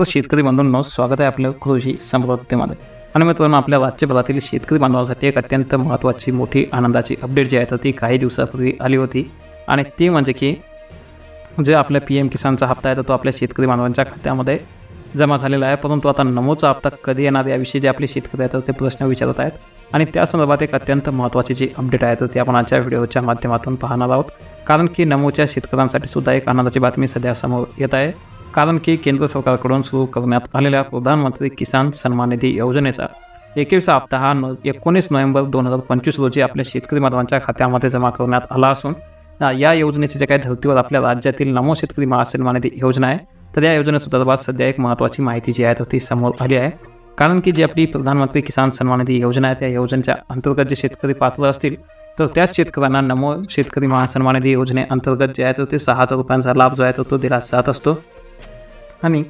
तो शेतकरी बांधवांनो, स्वागत आहे आपलं कृषी समृद्धीमध्ये. आणि मित्रांनो, आपल्या राज्यभरातील शेतकरी बांधवांसाठी एक अत्यंत महत्त्वाची मोठी आनंदाची अपडेट जी आहे तर ती काही दिवसापूर्वी आली होती. आणि ती म्हणजे की जे आपल्या PM किसानचा हप्ता आहे तर तो आपल्या शेतकरी बांधवांच्या खात्यामध्ये जमा झालेला आहे. परंतु आता नमोचा हप्ता कधी येणार याविषयी जे आपले शेतकरी आहेत ते प्रश्न विचारत आहेत. आणि त्या संदर्भात एक अत्यंत महत्त्वाची जी अपडेट आहे तर ती आपण आजच्या व्हिडिओच्या माध्यमातून पाहणार आहोत. कारण की नमोच्या शेतकऱ्यांसाठी सुद्धा एक आनंदाची बातमी सध्या समोर येत आहे. कारण की केंद्र सरकारकडून सुरू करण्यात आलेल्या प्रधानमंत्री किसान सन्मान निधी योजनेचा 21वा हप्ता हा 19 नोव्हेंबर 2025 रोजी आपल्या शेतकरी बांधवांच्या खात्यामध्ये जमा करण्यात आला असून या योजनेच्या जे काही धर्तीवर आपल्या राज्यातील नमो शेतकरी महासन्मान निधी योजना आहे तर या योजनेसंदर्भात सध्या एक महत्त्वाची माहिती जी आहे तर ती समोर आली आहे. कारण की जी आपली प्रधानमंत्री किसान सन्मान निधी योजना आहे त्या योजनेच्या अंतर्गत जे शेतकरी पात्र असतील तर त्याच शेतकऱ्यांना नमो शेतकरी महासन्मान निधी योजनेअंतर्गत जे आहे तर ते 6,000 रुपयांचा लाभ जो आहे तो दिला जात असतो. आणि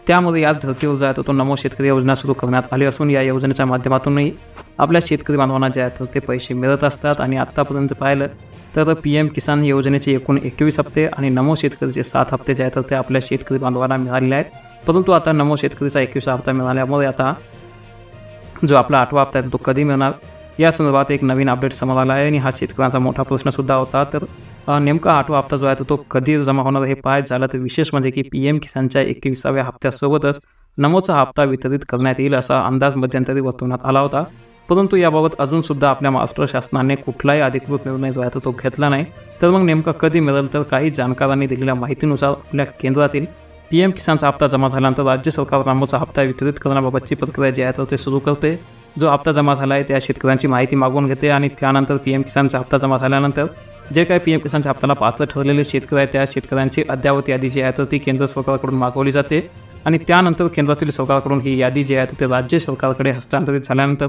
त्यामध्ये याच धर्तीवर जो आहे तो नमो शेतकरी योजना सुरू करण्यात आली असून या योजनेच्या माध्यमातूनही आपल्या शेतकरी बांधवांना जे आहेत ते पैसे मिळत असतात. आणि आत्तापर्यंत पाहिलं तर PM किसान योजनेचे एकूण 21 हप्ते आणि नमो शेतकरीचे 7 हप्ते जे आहेत ते आपल्या शेतकरी बांधवांना मिळालेले आहेत. परंतु आता नमो शेतकरीचा 21वा हप्ता मिळाल्यामुळे आता जो आपला 8वा हप्ता आहे तो कधी मिळणार या संदर्भात एक नवीन अपडेट समोर आला आहे. आणि हा शेतकऱ्यांचा मोठा प्रश्नसुद्धा होता. तर नेमका 8वा हप्ता जो आहे तो कधी जमा होणार हे पाहायचं झालं तर विशेष म्हणजे की PM किसानच्या 21व्या हप्त्यासोबतच नमोचा हप्ता वितरित करण्यात येईल असा अंदाज मध्यंतरी वर्तवण्यात आला होता. परंतु याबाबत अजूनसुद्धा आपल्या महाराष्ट्र शासनाने कुठलाही अधिकृत निर्णय जो आहे तो घेतला नाही. तर मग नेमका कधी मिळेल तर काही जाणकारांनी दिलेल्या माहितीनुसार आपल्या केंद्रातील PM किसानचा हप्ता जमा झाल्यानंतर राज्य सरकार नमोचा हप्ता वितरित करण्याबाबतची प्रक्रिया जी आहे ते सुरू करते. जो हप्ता जमा झाला आहे त्या शेतकऱ्यांची माहिती मागवून घेते आणि त्यानंतर PM किसानचा हप्ता जमा झाल्यानंतर जे काही PM किसानच्या हप्त्याला पात्र ठरलेले शेतकरी आहेत त्या शेतकऱ्यांची अद्ययावत यादी जी आहे तर ती केंद्र सरकारकडून मागवली जाते. आणि त्यानंतर केंद्रातील सरकारकडून ही यादी जी आहे ते राज्य सरकारकडे हस्तांतरित झाल्यानंतर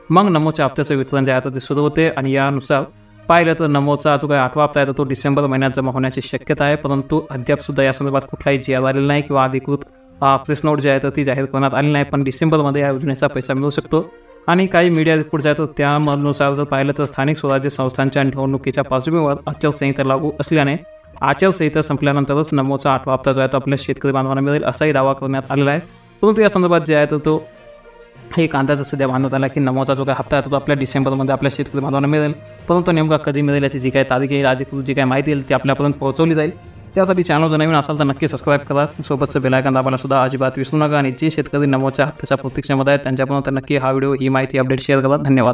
मग नमोच्या हप्त्याचं वितरण जे आहे ते सुरू होते. आणि यानुसार पाहिलं तर नमोचा जो काही 8वा हप्ता आहे तो डिसेंबर महिन्यात जमा होण्याची शक्यता आहे. परंतु अद्यापसुद्धा या संदर्भात कुठलाही GR आलेला नाही किंवा अधिकृत प्रेस नोट जी आहे तर ती जाहीर करण्यात आली नाही. पण डिसेंबरमध्ये या योजनेचा पैसा मिळू शकतो. आणि काही मीडिया रिपोर्ट जे आहे तर त्यानुसार जर पाहिलं तर स्थानिक स्वराज्य संस्थांच्या निवडणुकीच्या पार्श्वभूमीवर आचारसंहिता लागू असल्याने आचारसंहिता संपल्यानंतरच नमोचा 8वा हप्ता जो आहे तो आपल्या शेतकरी बांधवांना मिळेल असाही दावा करण्यात आलेला आहे. परंतु या संदर्भात जे आहे तर तो एक अंदाज सध्या बांधण्यात आला की नमोचा जो काही हप्ता आहे तो आपल्या डिसेंबरमध्ये आपल्या शेतकरी बांधवांना मिळेल. परंतु नेमका कधी मिळेल याची जी काही तारीख येईल अधिकृत जी काही माहिती येईल ती आपल्यापर्यंत पोहोचवली जाईल. त्यासाठी चॅनल जर नवीन असाल तर नक्की सबस्क्राईब करा. सोबतचं बेल आयकॉन दाबायला सुद्धा अजिबात विसरू नका. आणि जे शेतकरी नमोच्या हप्त्याच्या प्रतीक्षेमध्ये आहेत त्यांच्यापर्यंत नक्की हा व्हिडिओ ही माहिती अपडेट शेअर करा. धन्यवाद.